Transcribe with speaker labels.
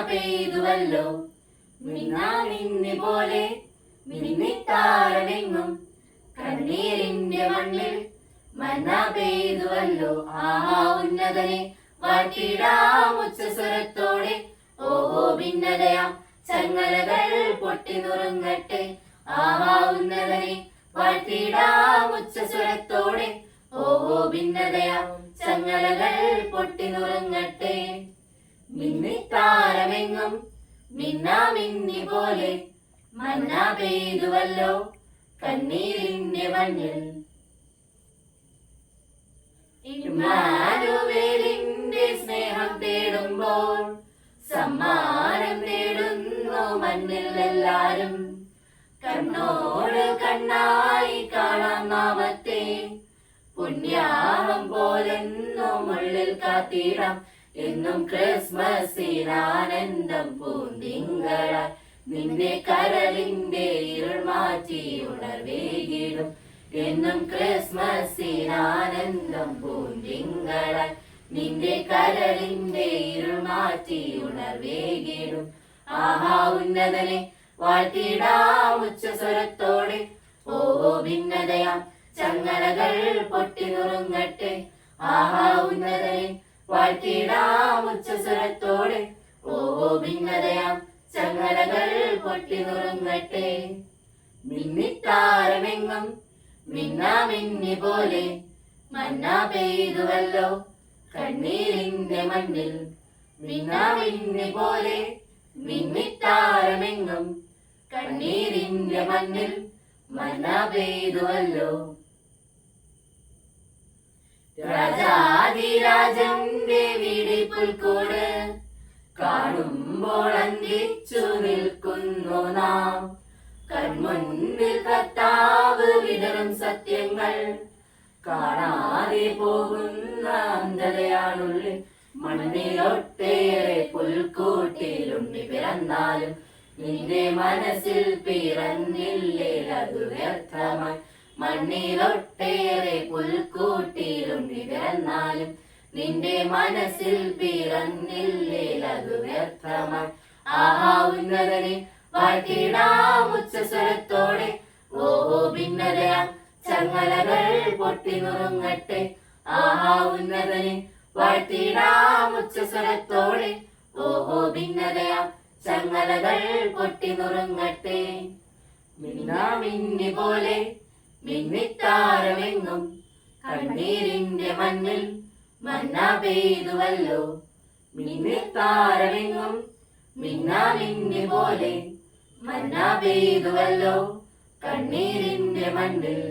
Speaker 1: പെയ്തുവല്ലോ മിന്നാമിന്നി പോലെ മിന്നിത്താരമെങ്ങും കണ്ണീരിന്റെ മണ്ണിൽ മന്ന പെയ്തുവല്ലോ ആഹാ ഉന്നതനെ വാഴ്ത്തിടാം ഉച്ചസ്വരത്തോടെ ഓഹോ ഭിന്നതയാം ചങ്ങലകൾ പൊട്ടി നുറുങ്ങട്ടെ ആഹാ ഉന്നതനെ വാഴ്ത്തിടാം ഉച്ചസ്വരത്തോടെ ഓഹോ ഭിന്നതയാം ചങ്ങലകൾ പൊട്ടി നുറുങ്ങട്ടെ മിന്നിത്താരമെങ്ങും മിന്നാമിന്നി പോലെ മന്ന പെയ്തുവല്ലോ കണ്ണീരിന്റെ മണ്ണിൽ ഇമ്മാനുവേലിന്റെ സ്നേഹം തേടുമ്പോൾ സമ്മാനം തേടുന്നു മണ്ണിൽ എല്ലാരും കണ്ണോട് കണ്ണായി കാണാം നാമത്തെ പുണ്യാഹം പോലെന്നും ഉള്ളിൽ കാത്തിടാം എന്നും ക്രിസ്മസിനാനന്ദം പൂന്തിങ്കളായി നിന്റെ കരളിന്റെ ഇരുൾ മാറ്റി ഉണർവേകിടും എന്നും ക്രിസ്മസിനാനന്ദം പൂന്തിങ്കളായി നിന്റെ കരളിന്റെ ഇരുൾ മാറ്റി ഉണർവേകിടും ആഹാ ഉന്നതനെ വാഴ്ത്തിടാം ഉച്ചസ്വരത്തോടെ ഓഹോ ഭിന്നതയാം ചങ്ങലകൾ പൊട്ടി നുറുങ്ങട്ടെ ആഹാ ഉന്നതനെ വാഴ്ത്തിടാം ഉച്ചസ്വരത്തോടെ ഓഹോ ഭിന്നതയാം ചങ്ങലകൾ പൊട്ടി നുറുങ്ങട്ടെ മിന്നിത്താരമെങ്ങും മിന്നാമിന്നി പോലെ മന്ന പെയ്തുവല്ലോ കണ്ണീരിന്റെ മണ്ണിൽ മിന്നാമിന്നി പോലെ മിന്നിത്താരമെങ്ങും കണ്ണീരിന്റെ മണ്ണിൽ മന്ന പെയ്തുവല്ലോ രാജാതിരാജന്റെ വീടി പുൽക്കൂട് കാണുമ്പോൾ അന്തിച്ചു നിൽക്കുന്നു നാം കൺമുന്നിൽ കർത്താവ് വിതറും സത്യങ്ങൾ കാണാതെ പോകുന്ന അന്ധതയാണുള്ളിൽ മണ്ണിലൊട്ടേറെ പുൽക്കൂട്ടിലുണ്ണി പിറന്നാലും നിന്റെ മനസ്സിൽ പിറന്നില്ലേ അത് വ്യർത്ഥമായി മണ്ണിലൊട്ടേറെ പുൽക്കൂട്ടിലുണ്ണി പിറന്നാലും നിന്റെ മനസ്സിൽ പിറന്നില്ലേ അത് വ്യർത്ഥമായി ആഹാ ഉന്നതനെ വാഴ്ത്തിടാം ഉച്ചസ്വരത്തോടെ ഓഹോ ഭിന്നതയാം ചങ്ങലകൾ പൊട്ടി നുറുങ്ങട്ടെ ആഹാ ഉന്നതനെ വാഴ്ത്തിടാം ഉച്ചസ്വരത്തോടെ ഓഹോ ഭിന്നതയാം ചങ്ങലകൾ പൊട്ടി നുറുങ്ങട്ടെ മിന്നാമിന്നി പോലെ മിന്നിത്താരമെങ്ങും കണ്ണീരിന്റെ മണ്ണിൽ മന്ന പെയ്തുവല്ലോ മിന്നിത്താരമെങ്ങും മിന്നാമിന്നി പോലെ മന്ന പെയ്തുവല്ലോ കണ്ണീരിന്റെ മണ്ണിൽ